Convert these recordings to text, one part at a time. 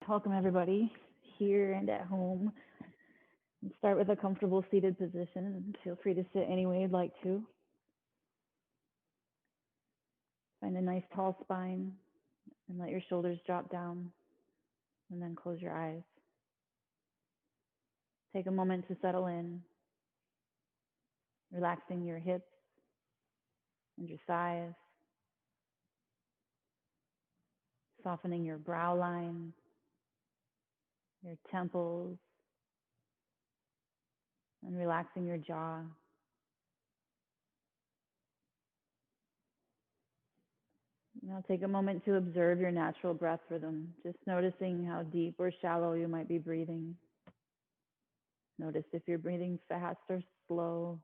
Welcome everybody here and at home. And start with a comfortable seated position and feel free to sit any way you'd like to. Find a nice tall spine and let your shoulders drop down and then close your eyes. Take a moment to settle in, relaxing your hips and your thighs, softening your brow line, your temples, and relaxing your jaw. Now take a moment to observe your natural breath rhythm, just noticing how deep or shallow you might be breathing. Notice if you're breathing fast or slow.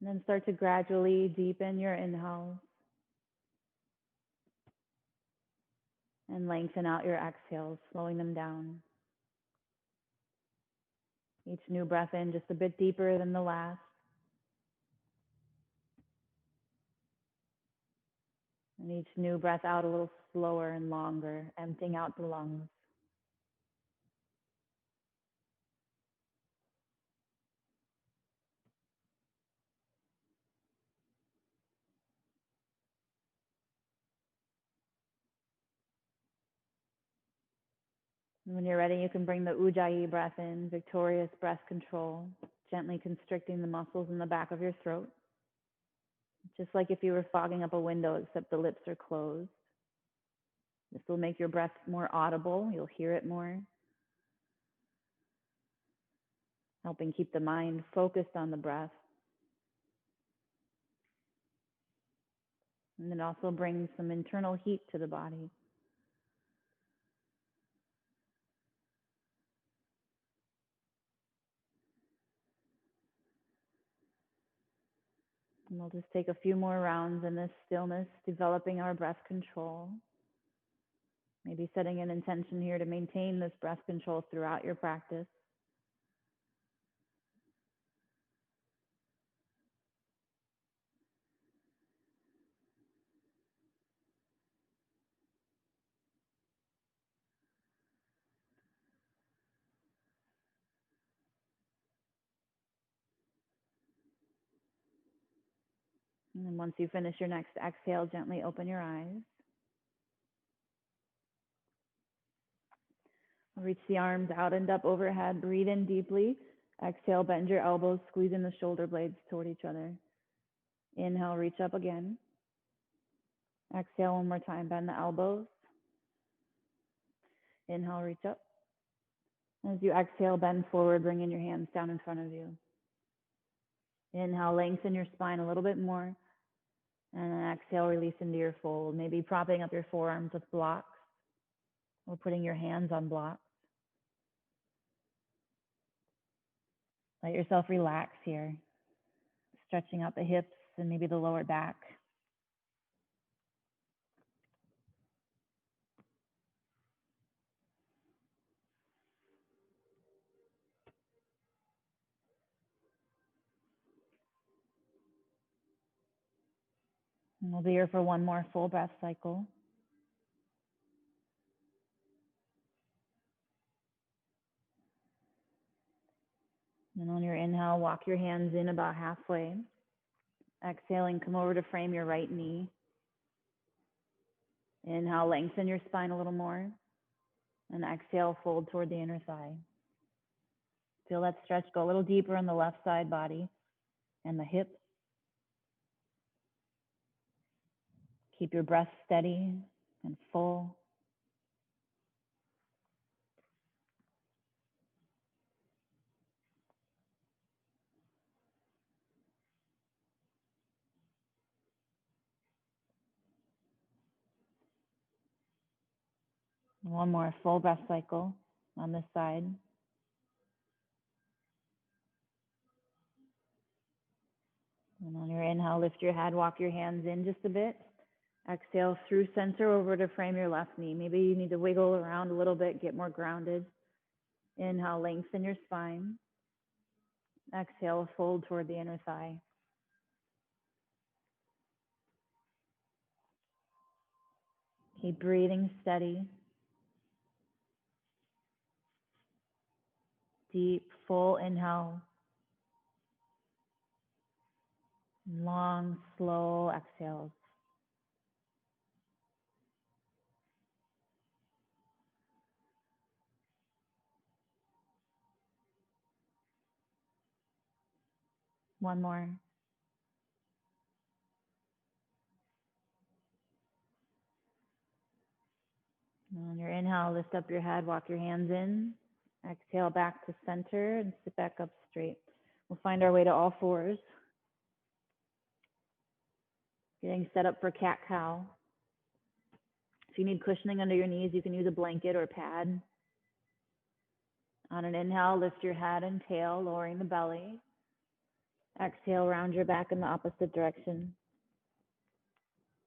And then start to gradually deepen your inhales and lengthen out your exhales, slowing them down. Each new breath in just a bit deeper than the last. And each new breath out a little slower and longer, emptying out the lungs. And when you're ready, you can bring the Ujjayi breath in, victorious breath control, gently constricting the muscles in the back of your throat. Just like if you were fogging up a window, except the lips are closed. This will make your breath more audible. You'll hear it more, helping keep the mind focused on the breath. And it also brings some internal heat to the body. And we'll just take a few more rounds in this stillness, developing our breath control. Maybe setting an intention here to maintain this breath control throughout your practice. And then once you finish your next exhale, gently open your eyes. Reach the arms out and up overhead. Breathe in deeply. Exhale, bend your elbows, squeezing the shoulder blades toward each other. Inhale, reach up again. Exhale one more time, bend the elbows. Inhale, reach up. As you exhale, bend forward, bringing your hands down in front of you. Inhale, lengthen your spine a little bit more. And then exhale, release into your fold. Maybe propping up your forearms with blocks or putting your hands on blocks. Let yourself relax here, stretching out the hips and maybe the lower back. And we'll be here for one more full breath cycle. And on your inhale, walk your hands in about halfway. Exhaling, come over to frame your right knee. Inhale, lengthen your spine a little more. And exhale, fold toward the inner thigh. Feel that stretch go a little deeper on the left side body and the hips. Keep your breath steady and full. One more full breath cycle on this side. And on your inhale, lift your head, walk your hands in just a bit. Exhale through center over to frame your left knee. Maybe you need to wiggle around a little bit, get more grounded. Inhale, lengthen your spine. Exhale, fold toward the inner thigh. Keep breathing steady. Deep, full inhale. Long, slow exhales. One more. And on your inhale, lift up your head, walk your hands in. Exhale back to center and sit back up straight. We'll find our way to all fours. Getting set up for cat-cow. If you need cushioning under your knees, you can use a blanket or a pad. On an inhale, lift your head and tail, lowering the belly. Exhale, round your back in the opposite direction.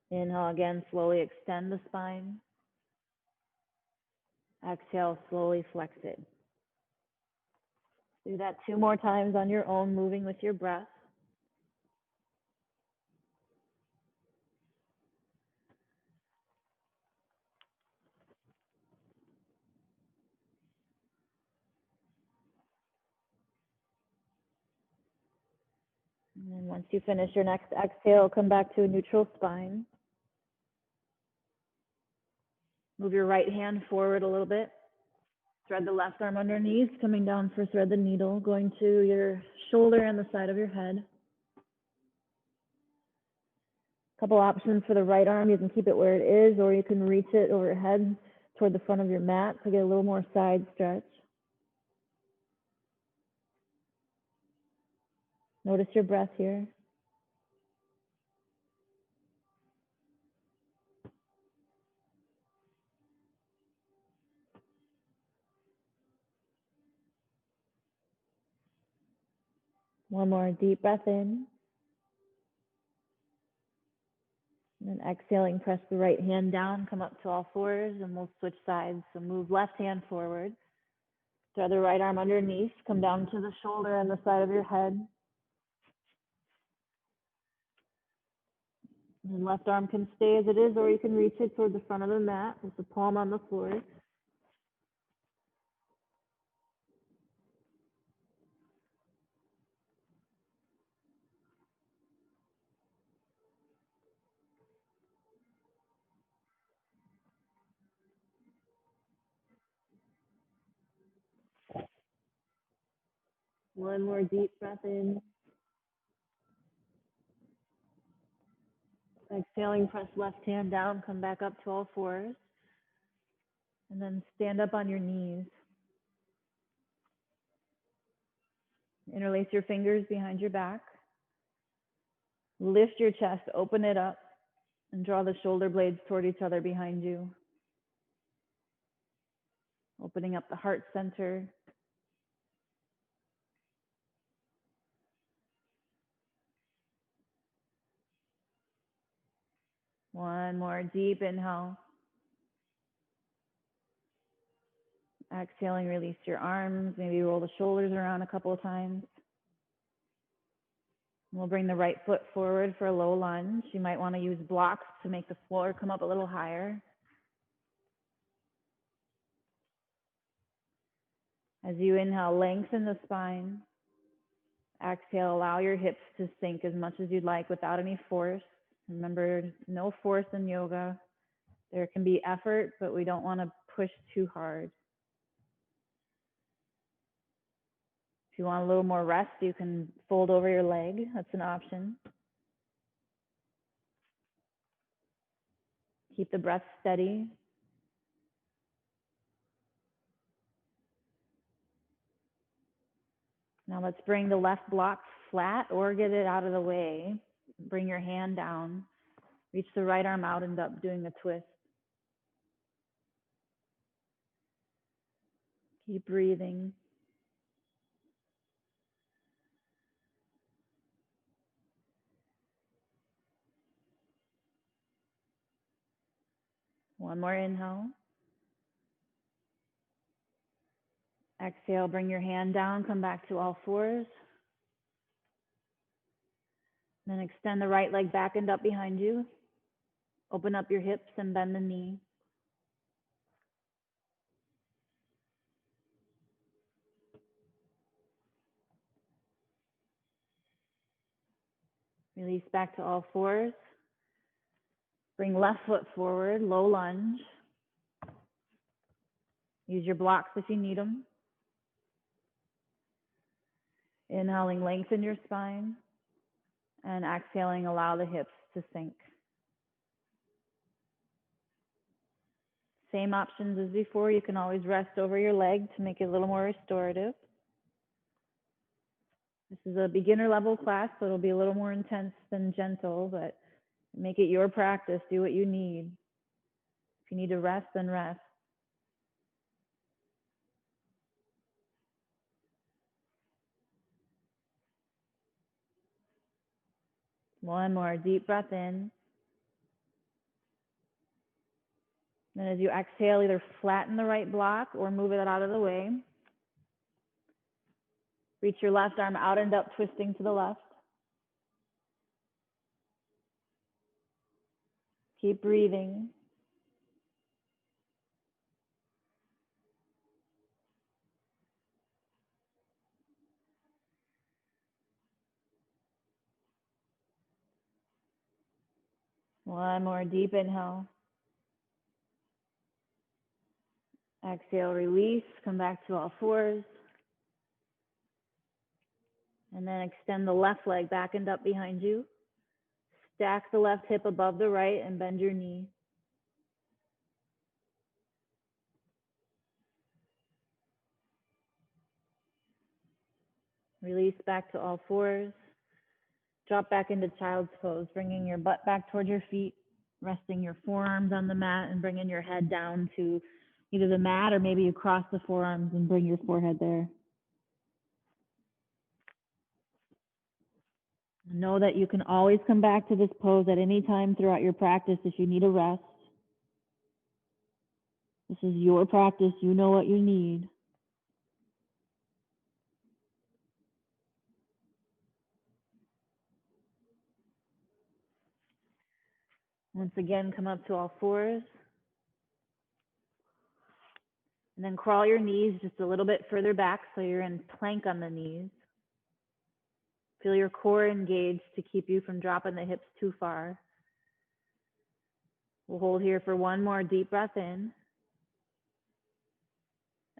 Inhale again, slowly extend the spine. Exhale, slowly flex it. Do that 2 more times on your own, moving with your breath. And then once you finish your next exhale, come back to a neutral spine. Move your right hand forward a little bit. Thread the left arm underneath, coming down for thread the needle, going to your shoulder and the side of your head. Couple options for the right arm. You can keep it where it is, or you can reach it overhead toward the front of your mat to get a little more side stretch. Notice your breath here. One more deep breath in. And then exhaling, press the right hand down, come up to all fours, and we'll switch sides. So move left hand forward. Throw the right arm underneath, come down to the shoulder and the side of your head. And left arm can stay as it is, or you can reach it toward the front of the mat with the palm on the floor. One more deep breath in. Exhaling, press left hand down, come back up to all fours. And then stand up on your knees. Interlace your fingers behind your back. Lift your chest, open it up, and draw the shoulder blades toward each other behind you. Opening up the heart center. One more deep inhale. Exhaling, release your arms. Maybe roll the shoulders around a couple of times. We'll bring the right foot forward for a low lunge. You might want to use blocks to make the floor come up a little higher. As you inhale, lengthen the spine. Exhale, allow your hips to sink as much as you'd like without any force. Remember, no force in yoga. There can be effort, but we don't want to push too hard. If you want a little more rest, you can fold over your leg. That's an option. Keep the breath steady. Now let's bring the left block flat or get it out of the way. Bring your hand down. Reach the right arm out, end up doing a twist. Keep breathing. One more inhale. Exhale, bring your hand down, come back to all fours. Then extend the right leg back and up behind you. Open up your hips and bend the knee. Release back to all fours. Bring left foot forward, low lunge. Use your blocks if you need them. Inhaling, lengthen your spine. And exhaling, allow the hips to sink. Same options as before. You can always rest over your leg to make it a little more restorative. This is a beginner level class, so it'll be a little more intense than gentle, but make it your practice. Do what you need. If you need to rest, then rest. One more deep breath in. Then as you exhale, either flatten the right block or move it out of the way. Reach your left arm out and up, twisting to the left. Keep breathing. One more deep inhale. Exhale, release, come back to all fours. And then extend the left leg back and up behind you. Stack the left hip above the right and bend your knee. Release back to all fours. Drop back into child's pose, bringing your butt back towards your feet, resting your forearms on the mat and bringing your head down to either the mat or maybe you cross the forearms and bring your forehead there. Know that you can always come back to this pose at any time throughout your practice if you need a rest. This is your practice. You know what you need. Once again, come up to all fours. And then crawl your knees just a little bit further back so you're in plank on the knees. Feel your core engaged to keep you from dropping the hips too far. We'll hold here for one more deep breath in.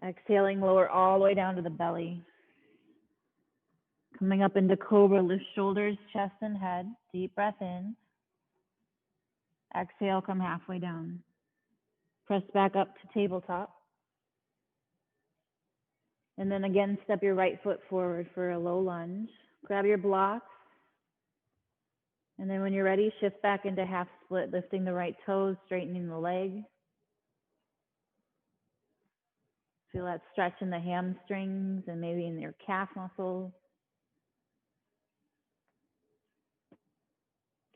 Exhaling, lower all the way down to the belly. Coming up into cobra, lift shoulders, chest, and head. Deep breath in. Exhale, come halfway down. Press back up to tabletop. And then again, step your right foot forward for a low lunge. Grab your blocks. And then when you're ready, shift back into half split, lifting the right toes, straightening the leg. Feel that stretch in the hamstrings and maybe in your calf muscles.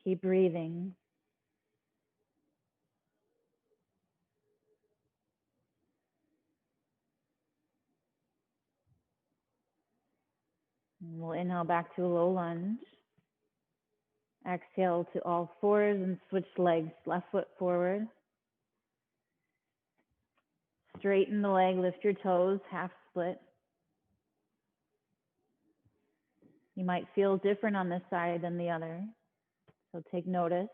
Keep breathing. And we'll inhale back to a low lunge. Exhale to all fours and switch legs, left foot forward. Straighten the leg, lift your toes, half split. You might feel different on this side than the other, so take notice.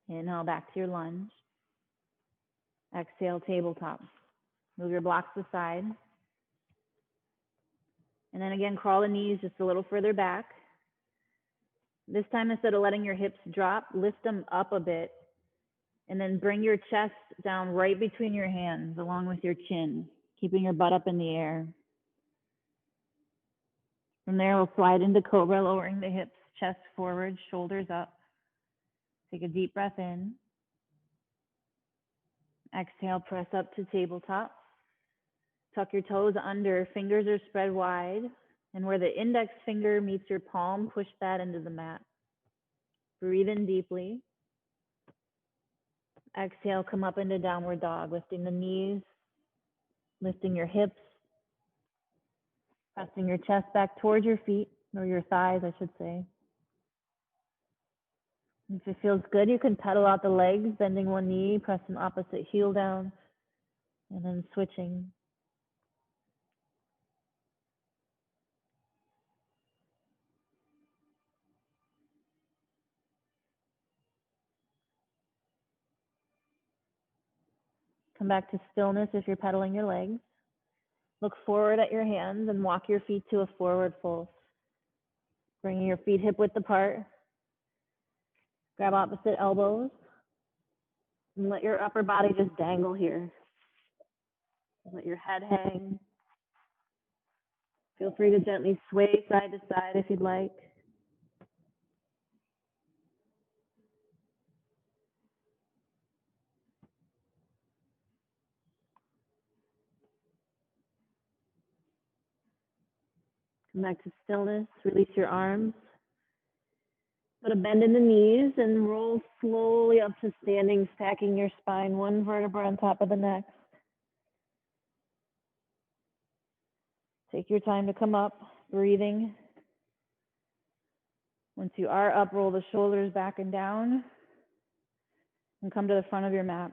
Inhale back to your lunge. Exhale, tabletop. Move your blocks aside. And then again, crawl the knees just a little further back. This time, instead of letting your hips drop, lift them up a bit. And then bring your chest down right between your hands along with your chin, keeping your butt up in the air. From there, we'll slide into cobra, lowering the hips, chest forward, shoulders up. Take a deep breath in. Exhale, press up to tabletop. Tuck your toes under, fingers are spread wide. And where the index finger meets your palm, push that into the mat. Breathe in deeply. Exhale, come up into downward dog, lifting the knees, lifting your hips, pressing your chest back towards your feet. or your thighs, I should say. If it feels good, you can pedal out the legs, bending one knee, pressing opposite heel down, and then switching. Come back to stillness if you're pedaling your legs. Look forward at your hands and walk your feet to a forward fold. Bringing your feet hip width apart. Grab opposite elbows. And let your upper body just dangle here. Let your head hang. Feel free to gently sway side to side if you'd like. Come back to stillness. Release your arms. Put a bend in the knees and roll slowly up to standing, stacking your spine one vertebra on top of the next. Take your time to come up, breathing. Once you are up, roll the shoulders back and down and come to the front of your mat.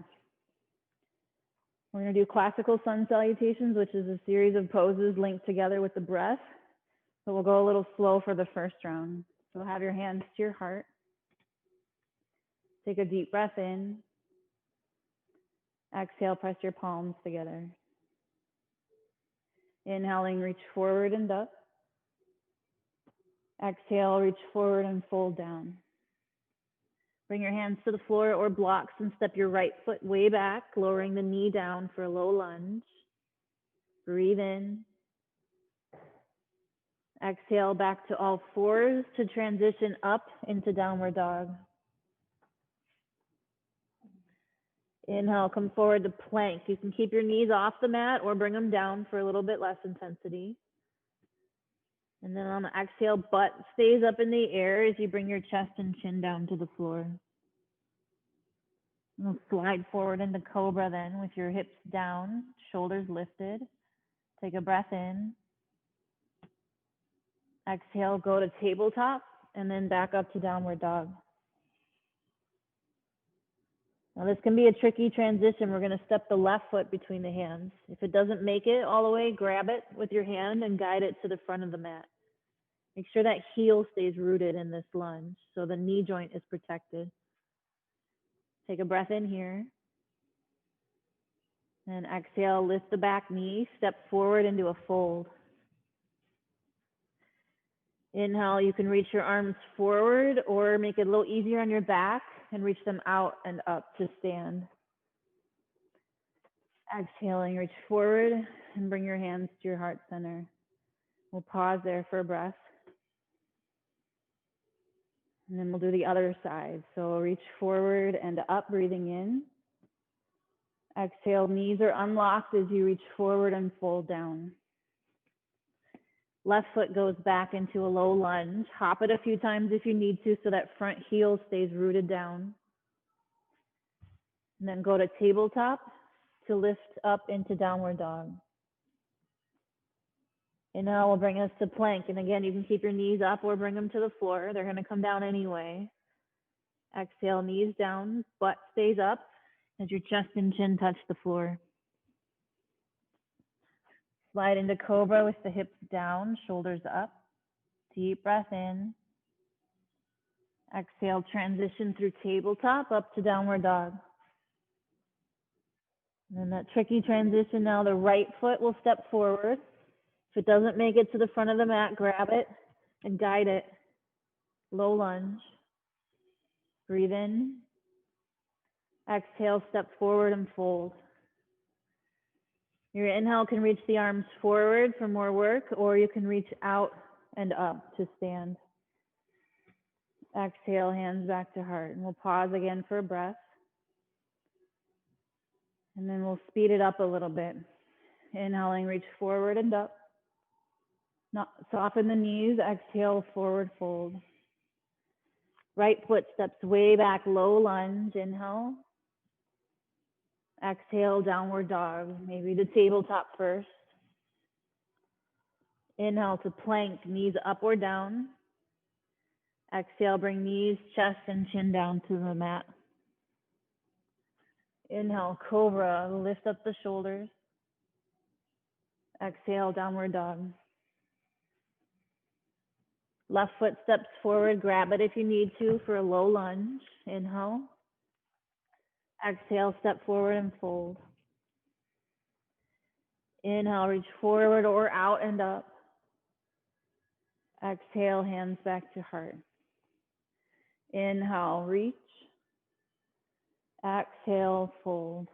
We're going to do classical sun salutations, which is a series of poses linked together with the breath. So we'll go a little slow for the first round. So have your hands to your heart. Take a deep breath in. Exhale, press your palms together. Inhaling, reach forward and up. Exhale, reach forward and fold down. Bring your hands to the floor or blocks and step your right foot way back, lowering the knee down for a low lunge. Breathe in. Exhale, back to all fours to transition up into downward dog. Inhale, come forward to plank. You can keep your knees off the mat or bring them down for a little bit less intensity. And then on the exhale, butt stays up in the air as you bring your chest and chin down to the floor. We'll slide forward into cobra then with your hips down, shoulders lifted. Take a breath in. Exhale, go to tabletop and then back up to downward dog. Now this can be a tricky transition. We're going to step the left foot between the hands. If it doesn't make it all the way, grab it with your hand and guide it to the front of the mat. Make sure that heel stays rooted in this lunge so the knee joint is protected. Take a breath in here. And exhale, lift the back knee, step forward into a fold. Inhale, you can reach your arms forward or make it a little easier on your back and reach them out and up to stand. Exhaling, reach forward and bring your hands to your heart center. We'll pause there for a breath. And then we'll do the other side. So reach forward and up, breathing in. Exhale, knees are unlocked as you reach forward and fold down. Left foot goes back into a low lunge. Hop it a few times if you need to so that front heel stays rooted down. And then go to tabletop to lift up into downward dog. Inhale will bring us to plank. And again, you can keep your knees up or bring them to the floor. They're going to come down anyway. Exhale, knees down, butt stays up as your chest and chin touch the floor. Slide into cobra with the hips down, shoulders up. Deep breath in. Exhale, transition through tabletop up to downward dog. And then that tricky transition now, the right foot will step forward. If it doesn't make it to the front of the mat, grab it and guide it. Low lunge. Breathe in. Exhale, step forward and fold. Your inhale can reach the arms forward for more work, or you can reach out and up to stand. Exhale, hands back to heart. And we'll pause again for a breath. And then we'll speed it up a little bit. Inhaling, reach forward and up. Soften the knees. Exhale, forward fold. Right foot steps way back, low lunge. Inhale. Exhale, downward dog. Maybe the tabletop first. Inhale to plank, knees up or down. Exhale, bring knees, chest, and chin down to the mat. Inhale, cobra, lift up the shoulders. Exhale, downward dog. Left foot steps forward, grab it if you need to for a low lunge. Inhale. Exhale, step forward and fold. Inhale, reach forward or out and up. Exhale, hands back to heart. Inhale, reach. Exhale, fold.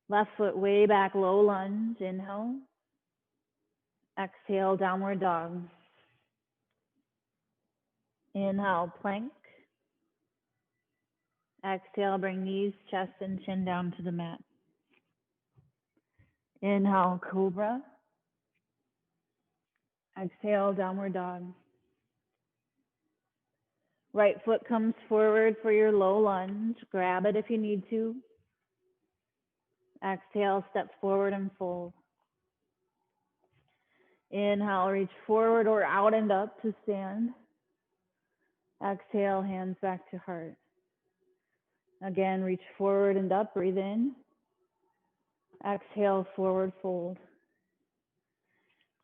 Left foot way back, low lunge. Inhale. Exhale, downward dog. Inhale, plank. Exhale, bring knees, chest, and chin down to the mat. Inhale, cobra. Exhale, downward dog. Right foot comes forward for your low lunge. Grab it if you need to. Exhale, step forward and fold. Inhale, reach forward or out and up to stand. Exhale, hands back to heart. Again, reach forward and up, breathe in. Exhale, forward fold.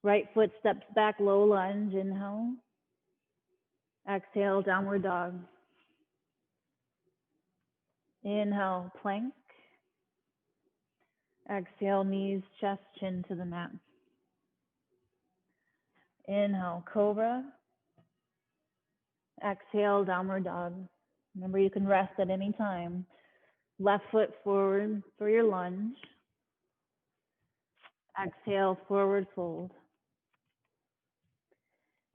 Right foot steps back, low lunge, inhale. Exhale, downward dog. Inhale, plank. Exhale, knees, chest, chin to the mat. Inhale, cobra. Exhale, downward dog. Remember, you can rest at any time. Left foot forward for your lunge. Exhale, forward fold.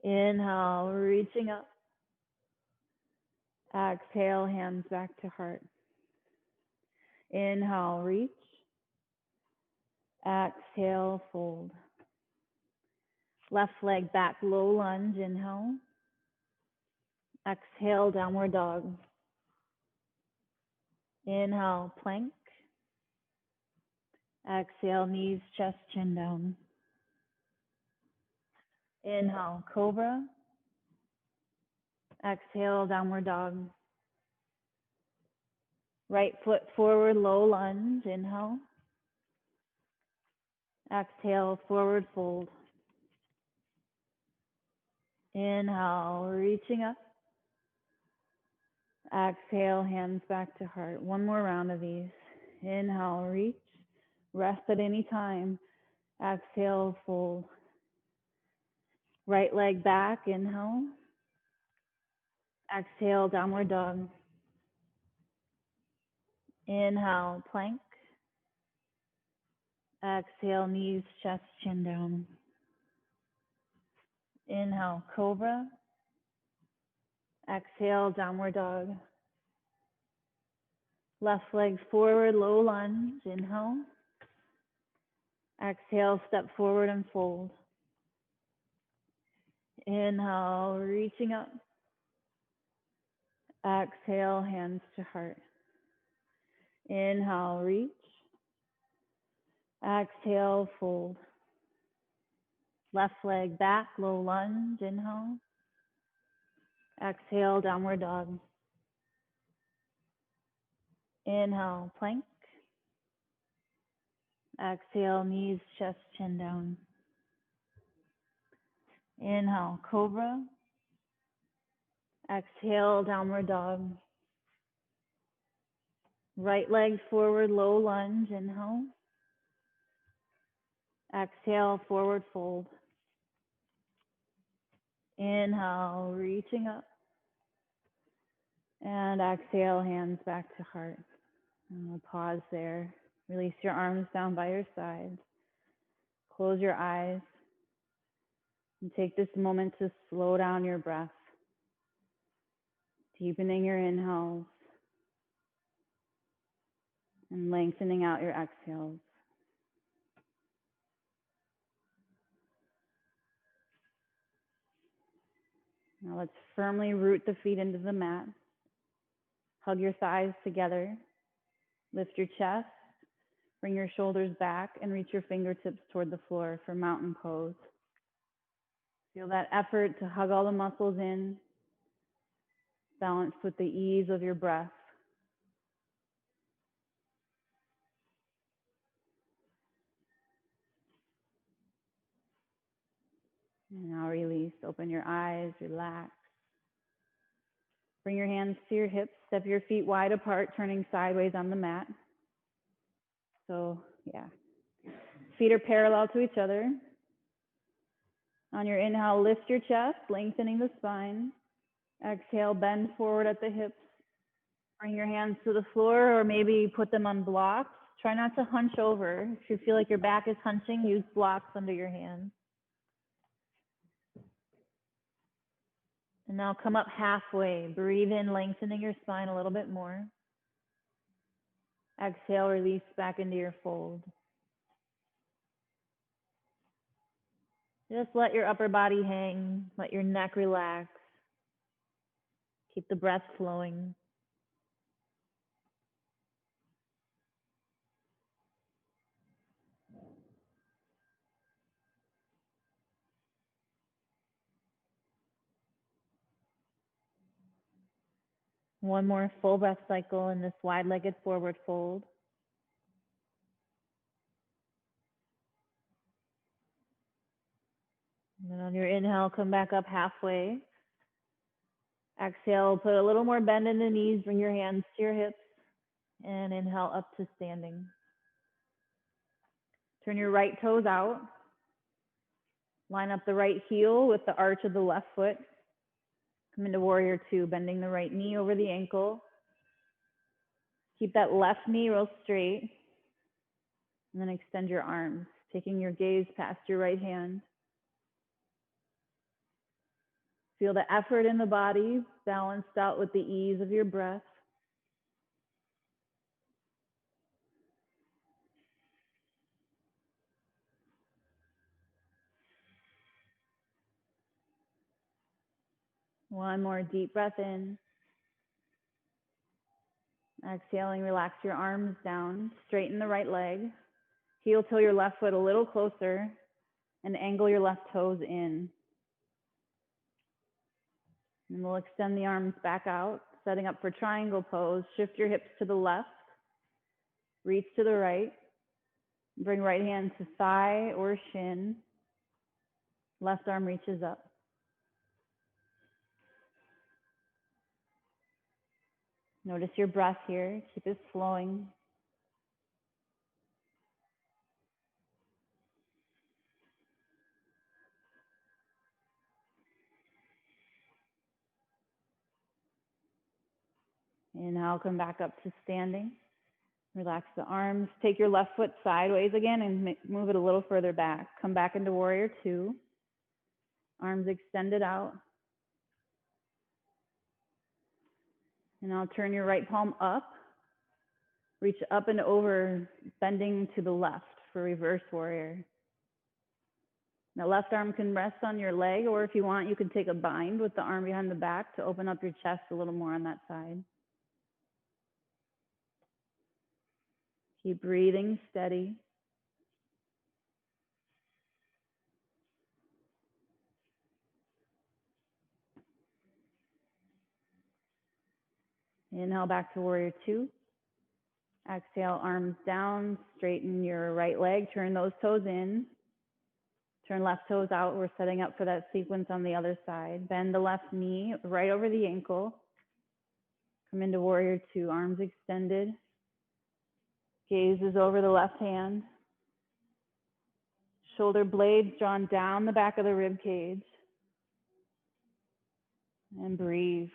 Inhale, reaching up. Exhale, hands back to heart. Inhale, reach. Exhale, fold. Left leg back, low lunge, inhale. Exhale, downward dog. Inhale, plank. Exhale, knees, chest, chin down. Inhale, cobra. Exhale, downward dog. Right foot forward, low lunge, inhale. Exhale, forward fold. Inhale, reaching up. Exhale, hands back to heart. One more round of these. Inhale, reach. Rest at any time. Exhale, fold. Right leg back, inhale. Exhale, downward dog. Inhale, plank. Exhale, knees, chest, chin down. Inhale, cobra. Exhale, downward dog. Left leg forward, low lunge, inhale. Exhale, step forward and fold. Inhale, reaching up. Exhale, hands to heart. Inhale, reach. Exhale, fold. Left leg back, low lunge, inhale. Exhale, downward dog. Inhale, plank. Exhale, knees, chest, chin down. Inhale, cobra. Exhale, downward dog. Right leg forward, low lunge, inhale. Exhale, forward fold. Inhale, reaching up. And exhale, hands back to heart. And we'll pause there. Release your arms down by your sides. Close your eyes. And take this moment to slow down your breath. Deepening your inhales. And lengthening out your exhales. Now let's firmly root the feet into the mat. Hug your thighs together. Lift your chest. Bring your shoulders back and reach your fingertips toward the floor for mountain pose. Feel that effort to hug all the muscles in, balanced with the ease of your breath. And now release. Open your eyes, relax. Bring your hands to your hips. Step your feet wide apart, turning sideways on the mat. So, yeah. Feet are parallel to each other. On your inhale, lift your chest, lengthening the spine. Exhale, bend forward at the hips. Bring your hands to the floor or maybe put them on blocks. Try not to hunch over. If you feel like your back is hunching, use blocks under your hands. And now come up halfway. Breathe in, lengthening your spine a little bit more. Exhale, release back into your fold. Just let your upper body hang. Let your neck relax. Keep the breath flowing. One more full breath cycle in this wide-legged forward fold. And then on your inhale, come back up halfway. Exhale, put a little more bend in the knees, bring your hands to your hips, and inhale up to standing. Turn your right toes out. Line up the right heel with the arch of the left foot. Come into warrior two, bending the right knee over the ankle. Keep that left knee real straight. And then extend your arms, taking your gaze past your right hand. Feel the effort in the body, balanced out with the ease of your breath. One more deep breath in. Exhaling, relax your arms down, straighten the right leg. Heel toe your left foot a little closer and angle your left toes in. And we'll extend the arms back out, setting up for triangle pose. Shift your hips to the left, reach to the right. Bring right hand to thigh or shin. Left arm reaches up. Notice your breath here. Keep it flowing. Inhale, come back up to standing. Relax the arms. Take your left foot sideways again and move it a little further back. Come back into warrior two. Arms extended out. And now turn your right palm up. Reach up and over, bending to the left for reverse warrior. Now left arm can rest on your leg, or if you want, you can take a bind with the arm behind the back to open up your chest a little more on that side. Keep breathing steady. Inhale back to warrior two. Exhale, arms down, straighten your right leg, turn those toes in. Turn left toes out. We're setting up for that sequence on the other side. Bend the left knee right over the ankle. Come into warrior two, arms extended. Gaze is over the left hand. Shoulder blades drawn down the back of the rib cage. And breathe.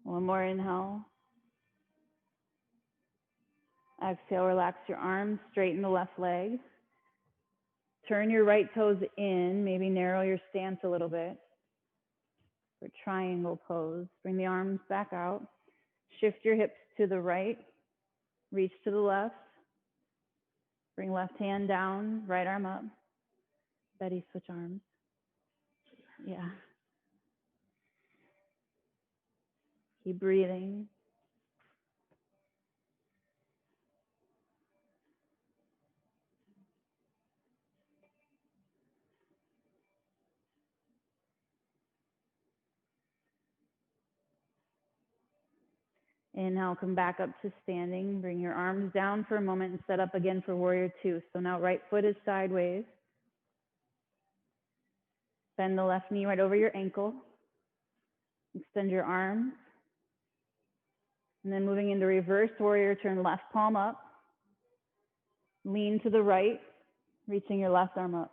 One more inhale. Exhale, relax your arms, straighten the left leg. Turn your right toes in, maybe narrow your stance a little bit for triangle pose. Bring the arms back out. Shift your hips to the right, reach to the left. Bring left hand down, right arm up. Betty, switch arms. Yeah. Keep breathing. Inhale, come back up to standing. Bring your arms down for a moment and set up again for warrior two. So now right foot is sideways. Bend the left knee right over your ankle. Extend your arms. And then moving into reverse warrior, turn left palm up. Lean to the right, reaching your left arm up.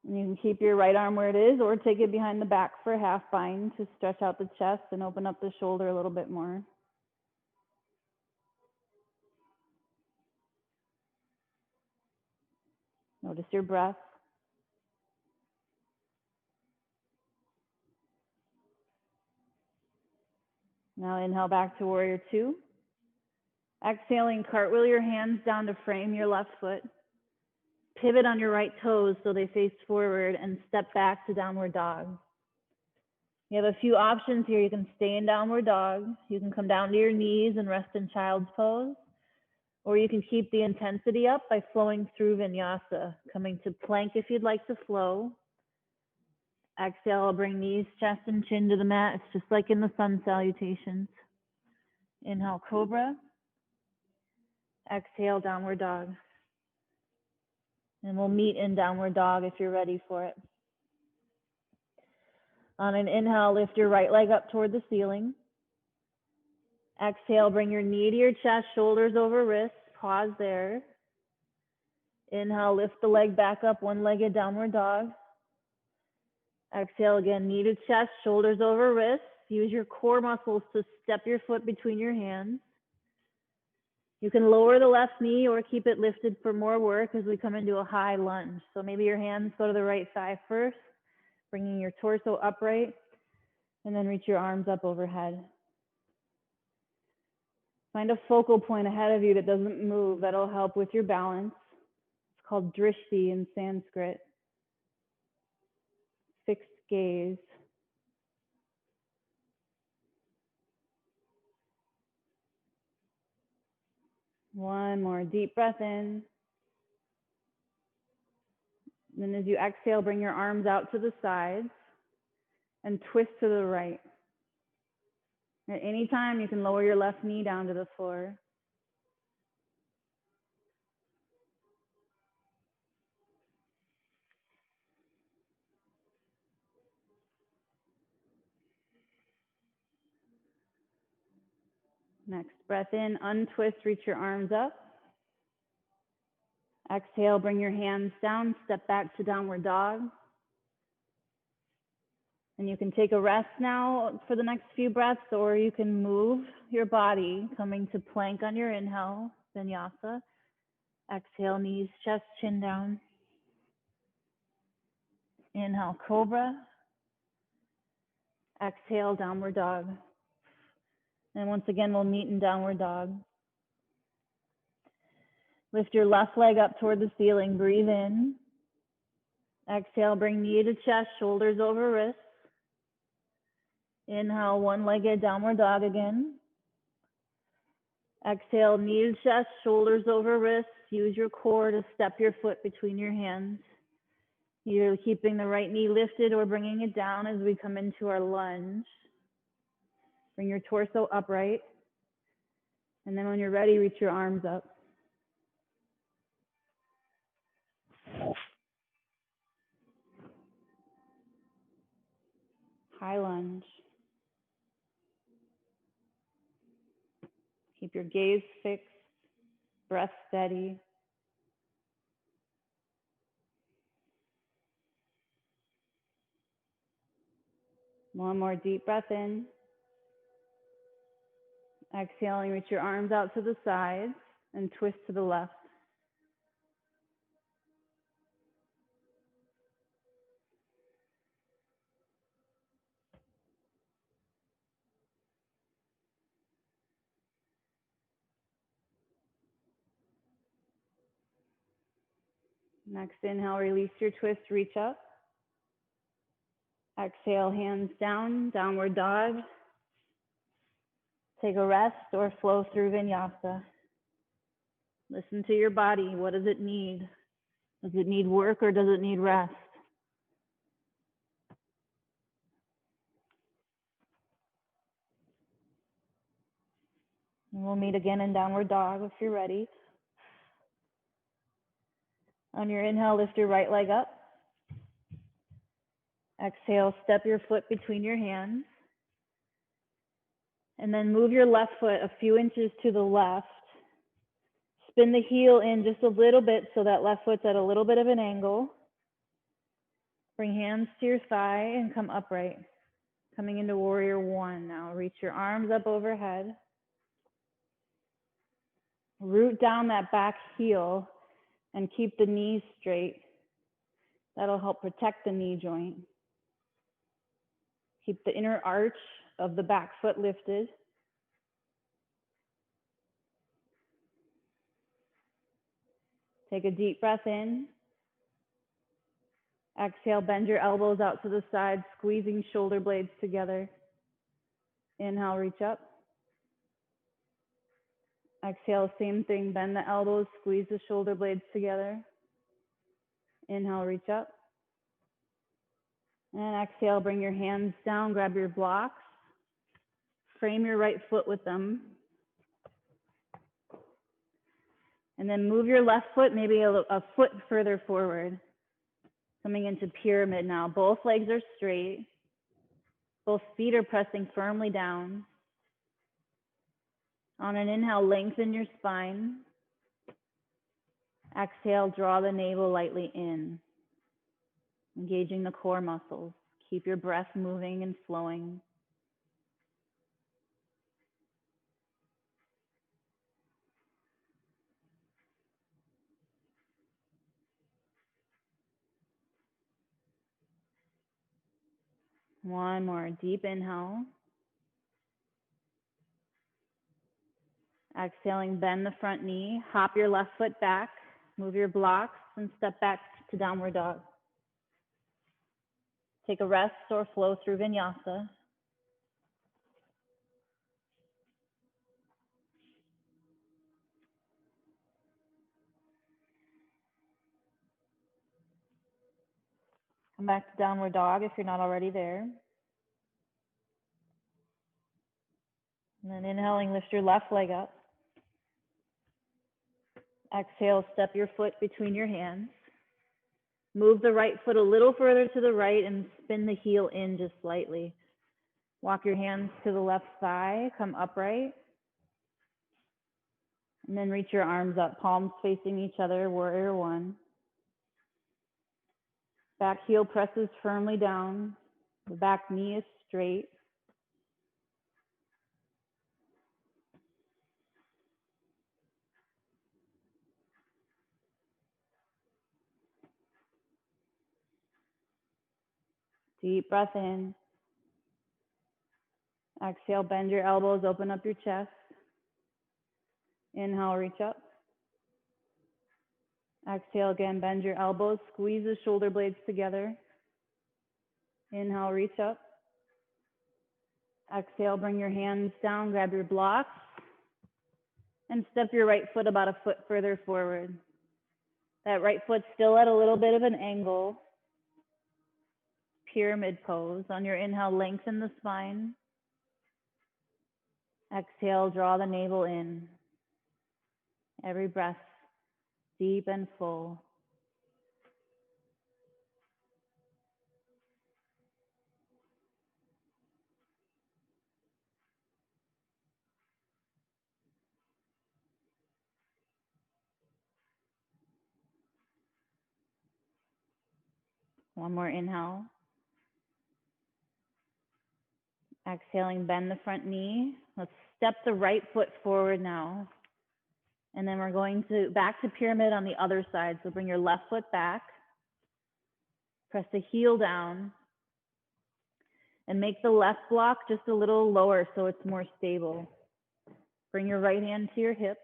And you can keep your right arm where it is or take it behind the back for a half bind to stretch out the chest and open up the shoulder a little bit more. Notice your breath. Now inhale back to warrior two. Exhaling, cartwheel your hands down to frame your left foot. Pivot on your right toes so they face forward and step back to downward dog. You have a few options here. You can stay in downward dog. You can come down to your knees and rest in child's pose. Or you can keep the intensity up by flowing through vinyasa, coming to plank if you'd like to flow. Exhale, bring knees, chest, and chin to the mat. It's just like in the sun salutations. Inhale, cobra. Exhale, downward dog. And we'll meet in downward dog if you're ready for it. On an inhale, lift your right leg up toward the ceiling. Exhale, bring your knee to your chest, shoulders over wrists. Pause there. Inhale, lift the leg back up, one-legged downward dog. Exhale again, knee to chest, shoulders over wrists. Use your core muscles to step your foot between your hands. You can lower the left knee or keep it lifted for more work as we come into a high lunge. So maybe your hands go to the right thigh first, bringing your torso upright, and then reach your arms up overhead. Find a focal point ahead of you that doesn't move. That'll help with your balance. It's called drishti in Sanskrit. Fixed gaze. One more deep breath in. Then as you exhale, bring your arms out to the sides and twist to the right. At any time, you can lower your left knee down to the floor. Next breath in, untwist, reach your arms up. Exhale, bring your hands down, step back to downward dog. And you can take a rest now for the next few breaths, or you can move your body, coming to plank on your inhale, vinyasa. Exhale, knees, chest, chin down. Inhale, cobra. Exhale, downward dog. And once again, we'll meet in downward dog. Lift your left leg up toward the ceiling. Breathe in. Exhale, bring knee to chest, shoulders over wrists. Inhale, one-legged downward dog again. Exhale, knee to chest, shoulders over wrists. Use your core to step your foot between your hands. Either keeping the right knee lifted or bringing it down as we come into our lunge. Bring your torso upright. And then when you're ready, reach your arms up. High lunge. Keep your gaze fixed, breath steady. One more deep breath in. Exhaling, reach your arms out to the sides and twist to the left. Next inhale, release your twist, reach up. Exhale, hands down, downward dog. Take a rest or flow through vinyasa. Listen to your body. What does it need? Does it need work or does it need rest? And we'll meet again in downward dog if you're ready. On your inhale, lift your right leg up. Exhale, step your foot between your hands. And then move your left foot a few inches to the left. Spin the heel in just a little bit so that left foot's at a little bit of an angle. Bring hands to your thigh and come upright. Coming into warrior one now. Reach your arms up overhead. Root down that back heel and keep the knees straight. That'll help protect the knee joint. Keep the inner arch of the back foot lifted. Take a deep breath in. Exhale, bend your elbows out to the side, squeezing shoulder blades together. Inhale, reach up. Exhale, same thing, bend the elbows, squeeze the shoulder blades together. Inhale, reach up. And exhale, bring your hands down, grab your blocks. Frame your right foot with them. And then move your left foot maybe a foot further forward. Coming into pyramid now. Both legs are straight. Both feet are pressing firmly down. On an inhale, lengthen your spine. Exhale, draw the navel lightly in. Engaging the core muscles. Keep your breath moving and flowing. One more deep inhale. Exhaling, bend the front knee, hop your left foot back, move your blocks, and step back to downward dog. Take a rest or flow through vinyasa. Come back to downward dog if you're not already there. And then inhaling, lift your left leg up. Exhale, step your foot between your hands. Move the right foot a little further to the right and spin the heel in just slightly. Walk your hands to the left thigh, come upright. And then reach your arms up, palms facing each other, warrior one. Back heel presses firmly down. The back knee is straight. Deep breath in. Exhale, bend your elbows, open up your chest. Inhale, reach up. Exhale again, bend your elbows, squeeze the shoulder blades together. Inhale, reach up. Exhale, bring your hands down, grab your blocks, and step your right foot about a foot further forward. That right foot's still at a little bit of an angle. Pyramid pose. On your inhale, lengthen the spine. Exhale, draw the navel in. Every breath deep and full. One more inhale. Exhaling, bend the front knee. Let's step the right foot forward now. And then we're going to back to pyramid on the other side. So bring your left foot back. Press the heel down. And make the left block just a little lower so it's more stable. Bring your right hand to your hip.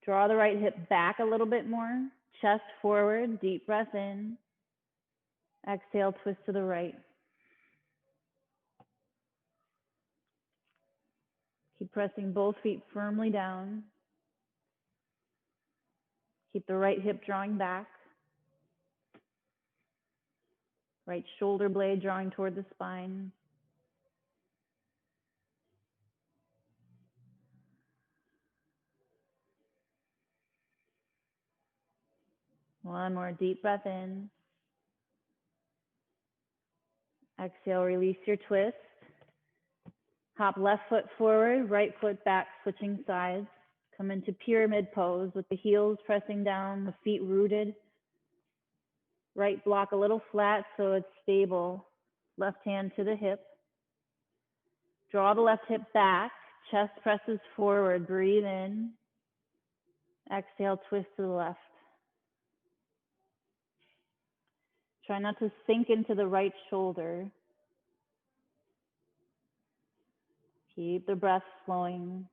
Draw the right hip back a little bit more. chest forward, deep breath in. Exhale, twist to the right. Keep pressing both feet firmly down. Keep the right hip drawing back. Right shoulder blade drawing toward the spine. One more deep breath in. Exhale, release your twist. Hop left foot forward, right foot back, switching sides. Come into pyramid pose with the heels pressing down, the feet rooted. Right block a little flat so it's stable. Left hand to the hip. Draw the left hip back, chest presses forward, breathe in. Exhale, twist to the left. Try not to sink into the right shoulder. Keep the breath flowing.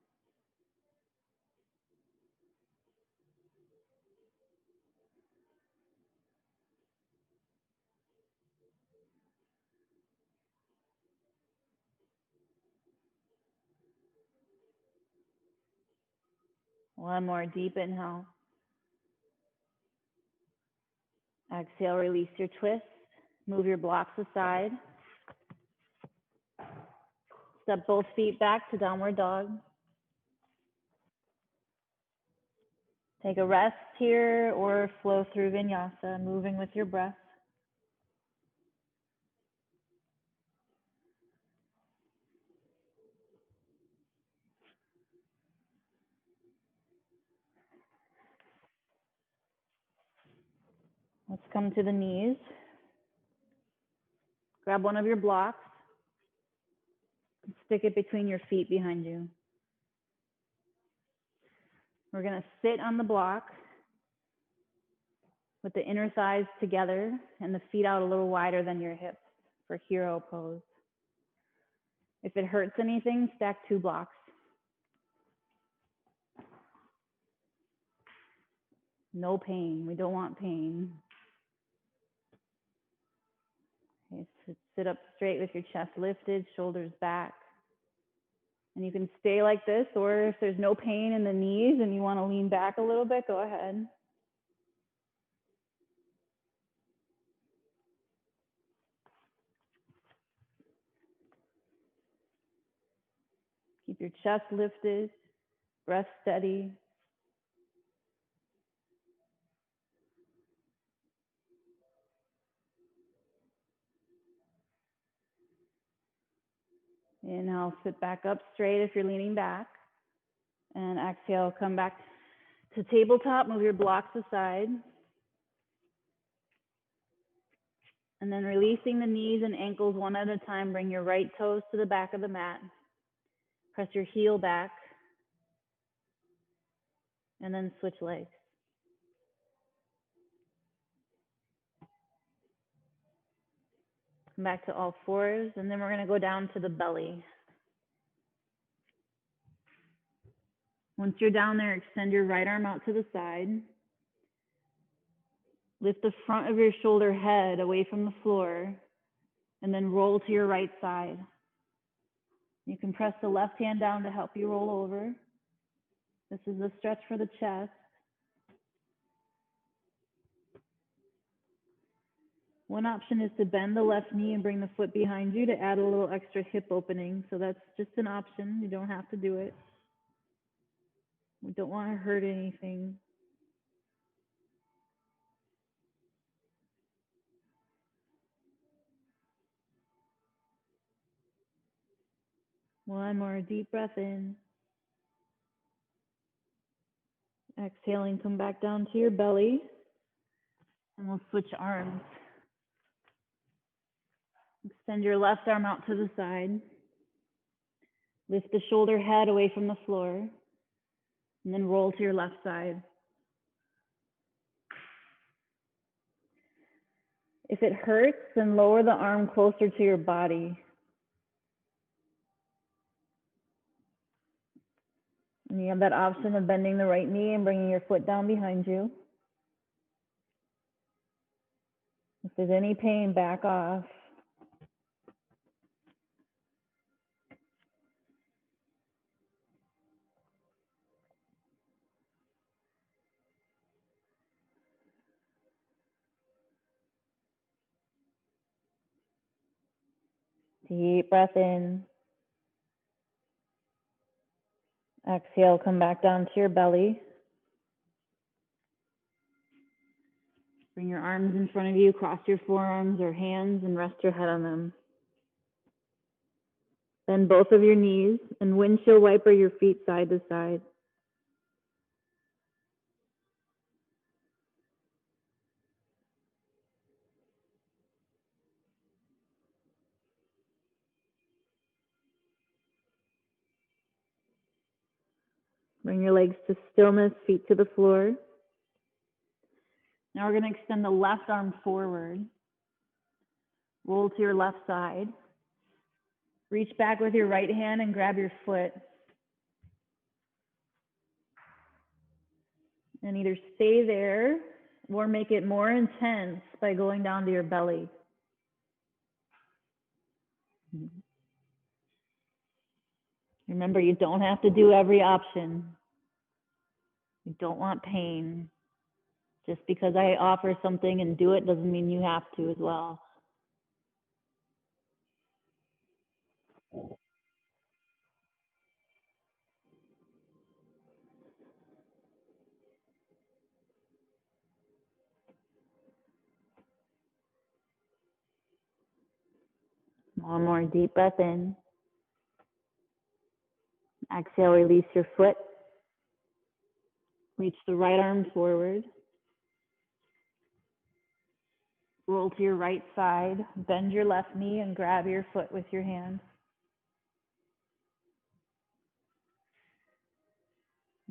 One more deep inhale. Exhale, release your twist. Move your blocks aside. Step both feet back to downward dog. Take a rest here or flow through vinyasa, moving with your breath. Let's come to the knees. Grab one of your blocks. Stick it between your feet behind you. We're going to sit on the block with the inner thighs together and the feet out a little wider than your hips for hero pose. If it hurts anything, stack 2 blocks. No pain. We don't want pain. Okay, sit up straight with your chest lifted, shoulders back. And you can stay like this, or if there's no pain in the knees and you want to lean back a little bit, go ahead. Keep your chest lifted, breath steady. Inhale, sit back up straight if you're leaning back. And exhale, come back to tabletop, move your blocks aside. And then releasing the knees and ankles one at a time, bring your right toes to the back of the mat. Press your heel back. And then switch legs. Come back to all fours, and then we're going to go down to the belly. Once you're down there, extend your right arm out to the side. Lift the front of your shoulder head away from the floor, and then roll to your right side. You can press the left hand down to help you roll over. This is a stretch for the chest. One option is to bend the left knee and bring the foot behind you to add a little extra hip opening. So that's just an option. You don't have to do it. We don't want to hurt anything. One more deep breath in. Exhaling, come back down to your belly. And we'll switch arms. Extend your left arm out to the side. Lift the shoulder head away from the floor. And then roll to your left side. If it hurts, then lower the arm closer to your body. And you have that option of bending the right knee and bringing your foot down behind you. there's any pain, back off. Deep breath in. Exhale, come back down to your belly. Bring your arms in front of you, cross your forearms or hands, and rest your head on them. Bend both of your knees and windshield wiper your feet side to side. Bring your legs to stillness, feet to the floor. Now we're going to extend the left arm forward. Roll to your left side. Reach back with your right hand and grab your foot. And either stay there or make it more intense by going down to your belly. Remember, you don't have to do every option. You don't want pain. Just because I offer something and do it doesn't mean you have to as well. One more deep breath in. Exhale, release your foot. Reach the right arm forward. Roll to your right side. Bend your left knee and grab your foot with your hand.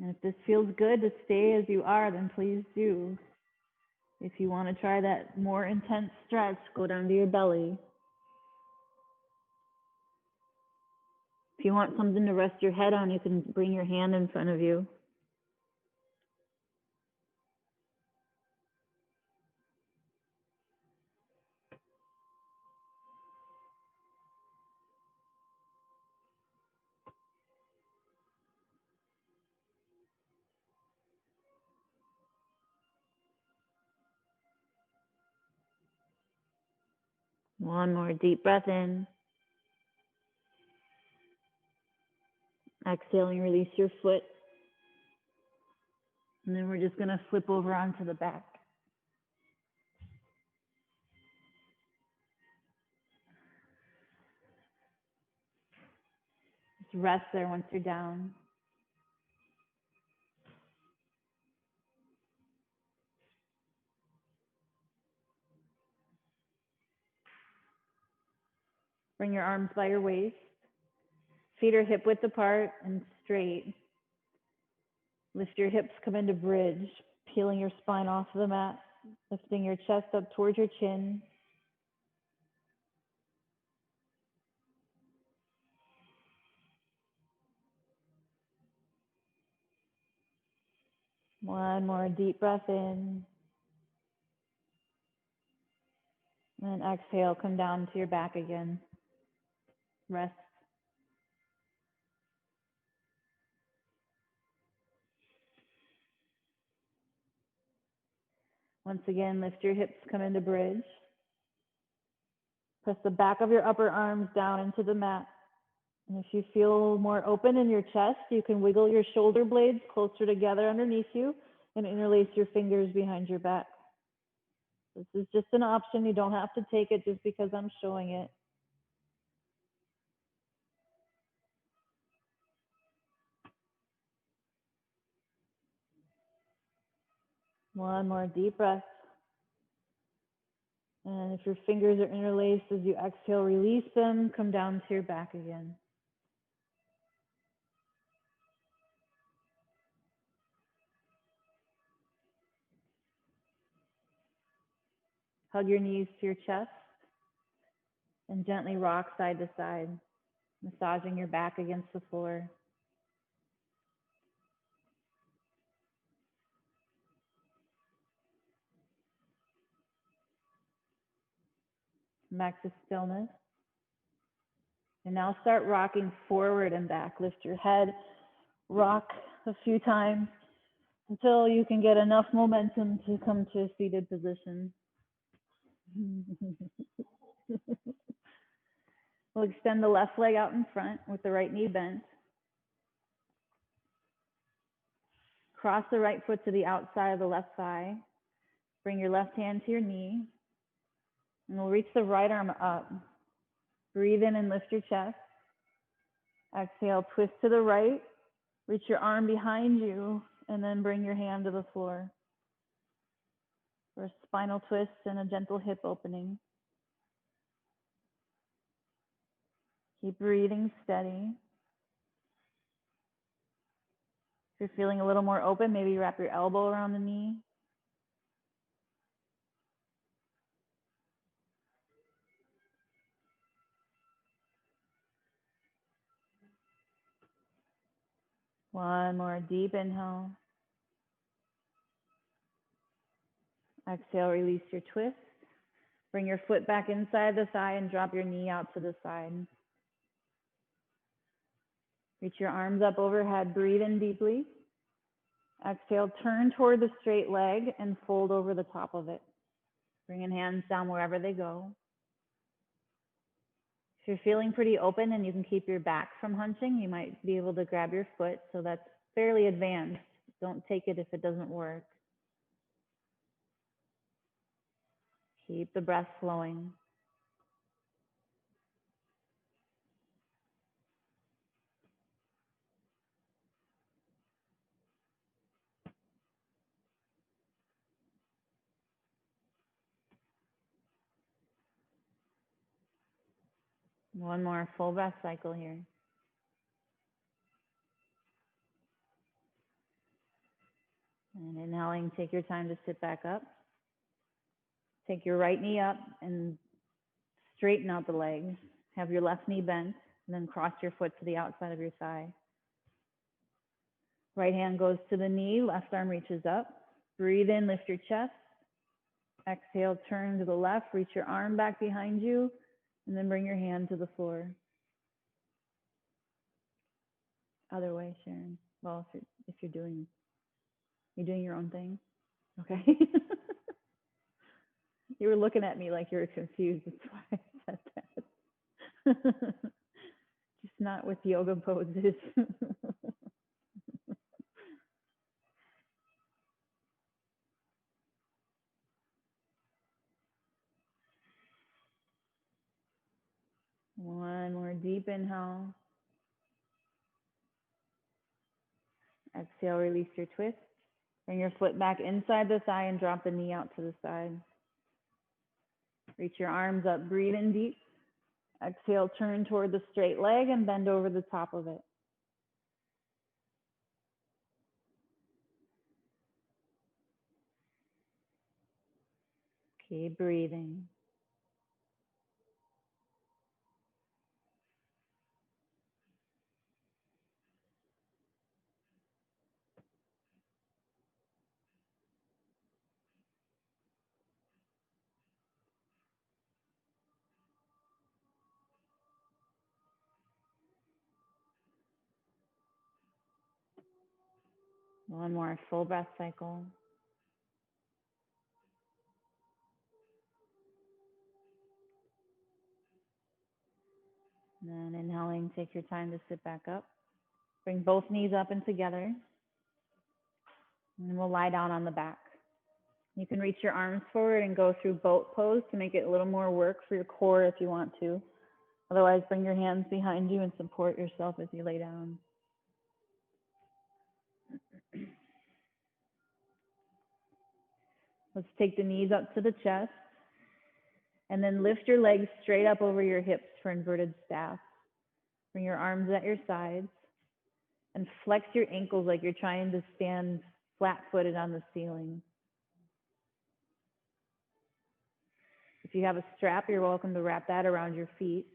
And if this feels good to stay as you are, then please do. If you want to try that more intense stretch, go down to your belly. If you want something to rest your head on, you can bring your hand in front of you. One more deep breath in. Exhaling, release your foot. And then we're just going to flip over onto the back. Just rest there once you're down. Bring your arms by your waist. Feet are hip width apart and straight. Lift your hips, come into bridge, peeling your spine off the mat, lifting your chest up towards your chin. One more deep breath in. And exhale, come down to your back again. Rest. Once again, lift your hips, come into bridge. Press the back of your upper arms down into the mat. And if you feel more open in your chest, you can wiggle your shoulder blades closer together underneath you and interlace your fingers behind your back. This is just an option. You don't have to take it just because I'm showing it. One more deep breath. And if your fingers are interlaced, as you exhale, release them, come down to your back again. Hug your knees to your chest and gently rock side to side, massaging your back against the floor. Back to stillness. And now start rocking forward and back. Lift your head, rock a few times until you can get enough momentum to come to a seated position. We'll extend the left leg out in front with the right knee bent. Cross the right foot to the outside of the left thigh. Bring your left hand to your knee. And we'll reach the right arm up. Breathe in and lift your chest. Exhale, twist to the right. Reach your arm behind you and then bring your hand to the floor for a spinal twist and a gentle hip opening. Keep breathing steady. If you're feeling a little more open, maybe wrap your elbow around the knee. One more deep inhale. Exhale, release your twist. Bring your foot back inside the thigh and drop your knee out to the side. Reach your arms up overhead. Breathe in deeply. Exhale, turn toward the straight leg and fold over the top of it. Bringing hands down wherever they go. If you're feeling pretty open and you can keep your back from hunching, you might be able to grab your foot. So that's fairly advanced. Don't take it if it doesn't work. Keep the breath flowing. One more full breath cycle here. And inhaling, take your time to sit back up. Take your right knee up and straighten out the legs. Have your left knee bent, and then cross your foot to the outside of your thigh. Right hand goes to the knee, left arm reaches up. Breathe in, lift your chest. Exhale, turn to the left, reach your arm back behind you, and then bring your hand to the floor. Other way, Sharon. Well, if you're doing your own thing. Okay. You were looking at me like you were confused. That's why I said that. Just not with yoga poses. One more deep inhale. Exhale, release your twist. Bring your foot back inside the thigh and drop the knee out to the side. Reach your arms up, breathe in deep. Exhale, turn toward the straight leg and bend over the top of it. Keep breathing. One more full breath cycle. And then inhaling, take your time to sit back up. Bring both knees up and together. And we'll lie down on the back. You can reach your arms forward and go through boat pose to make it a little more work for your core if you want to. Otherwise, bring your hands behind you and support yourself as you lay down. Let's take the knees up to the chest and then lift your legs straight up over your hips for inverted staff. Bring your arms at your sides and flex your ankles like you're trying to stand flat-footed on the ceiling. If you have a strap, you're welcome to wrap that around your feet.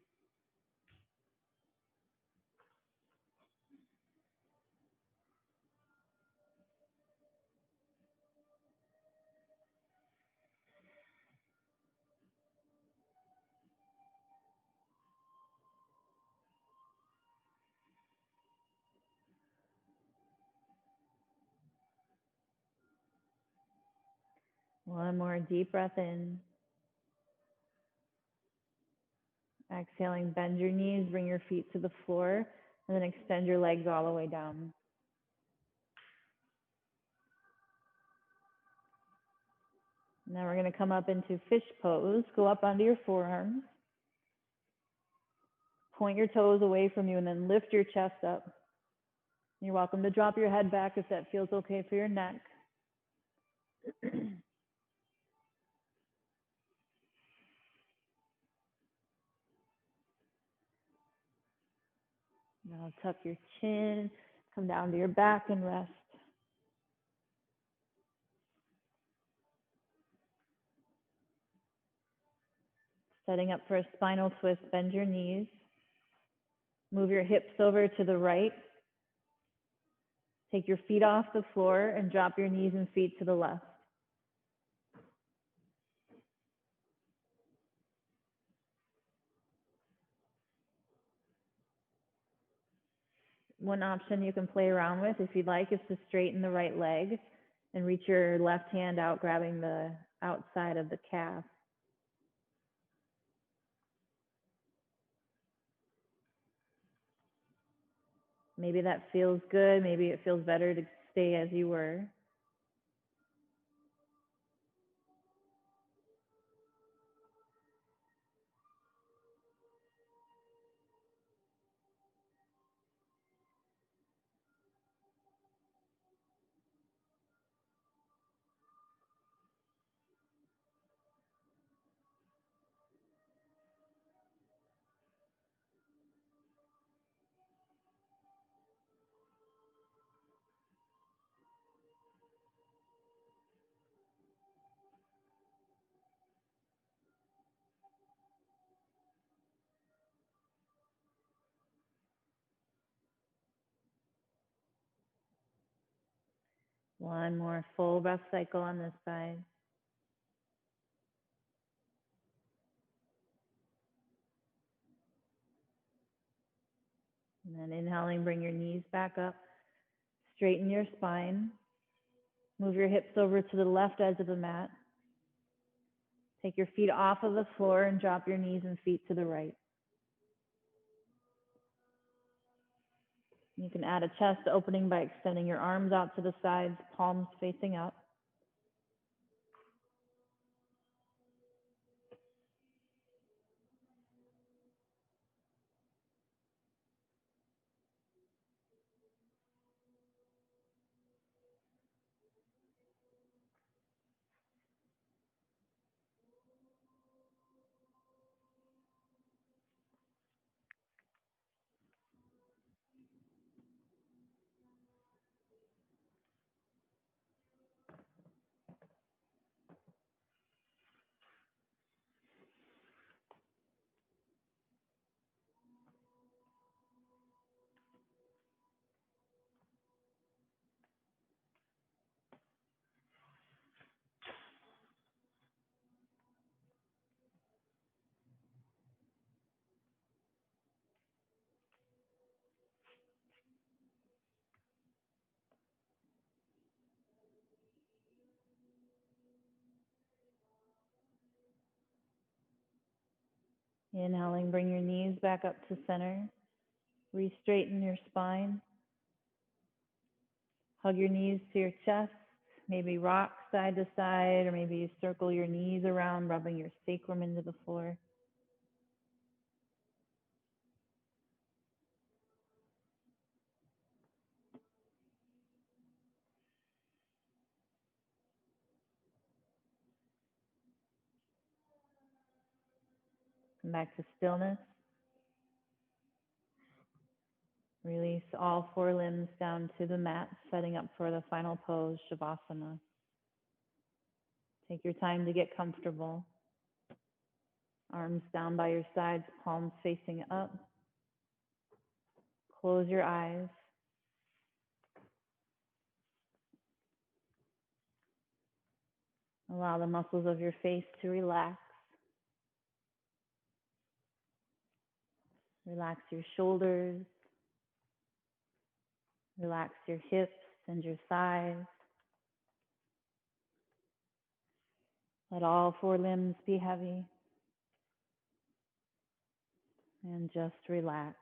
One more deep breath in. Exhaling, bend your knees, bring your feet to the floor, and then extend your legs all the way down. Now we're going to come up into fish pose. Go up onto your forearms. Point your toes away from you and then lift your chest up. You're welcome to drop your head back if that feels okay for your neck. Now tuck your chin, come down to your back and rest. Setting up for a spinal twist, bend your knees. Move your hips over to the right. Take your feet off the floor and drop your knees and feet to the left. One option you can play around with, if you'd like, is to straighten the right leg and reach your left hand out, grabbing the outside of the calf. Maybe that feels good. Maybe it feels better to stay as you were. One more full breath cycle on this side. And then inhaling, bring your knees back up. Straighten your spine. Move your hips over to the left edge of the mat. Take your feet off of the floor and drop your knees and feet to the right. You can add a chest opening by extending your arms out to the sides, palms facing up. Inhaling, bring your knees back up to center. Re-straighten your spine. Hug your knees to your chest. Maybe rock side to side, or maybe you circle your knees around, rubbing your sacrum into the floor. Come back to stillness. Release all four limbs down to the mat, setting up for the final pose, Shavasana. Take your time to get comfortable. Arms down by your sides, palms facing up. Close your eyes. Allow the muscles of your face to relax. Relax your shoulders. Relax your hips and your thighs. Let all four limbs be heavy and just relax.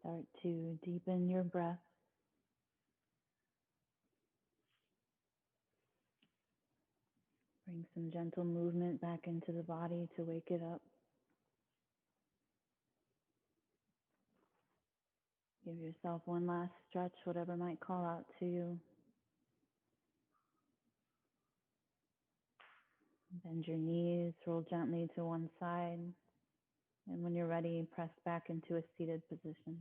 Start to deepen your breath. Bring some gentle movement back into the body to wake it up. Give yourself one last stretch, whatever might call out to you. Bend your knees, roll gently to one side. And when you're ready, press back into a seated position.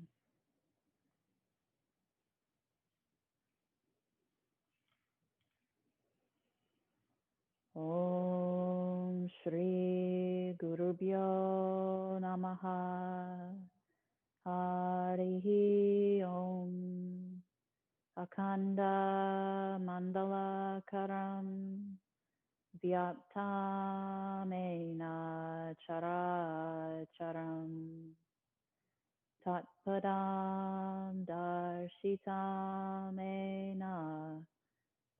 Om Shri Guru Bhyo Namaha Harihi Om Akanda Mandala Karam Vyaptamena Chara Charam Tatpadam Darshitamena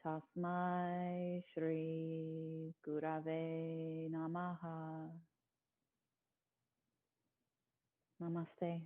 Tasmai Shri Gurave Namaha. Namaste.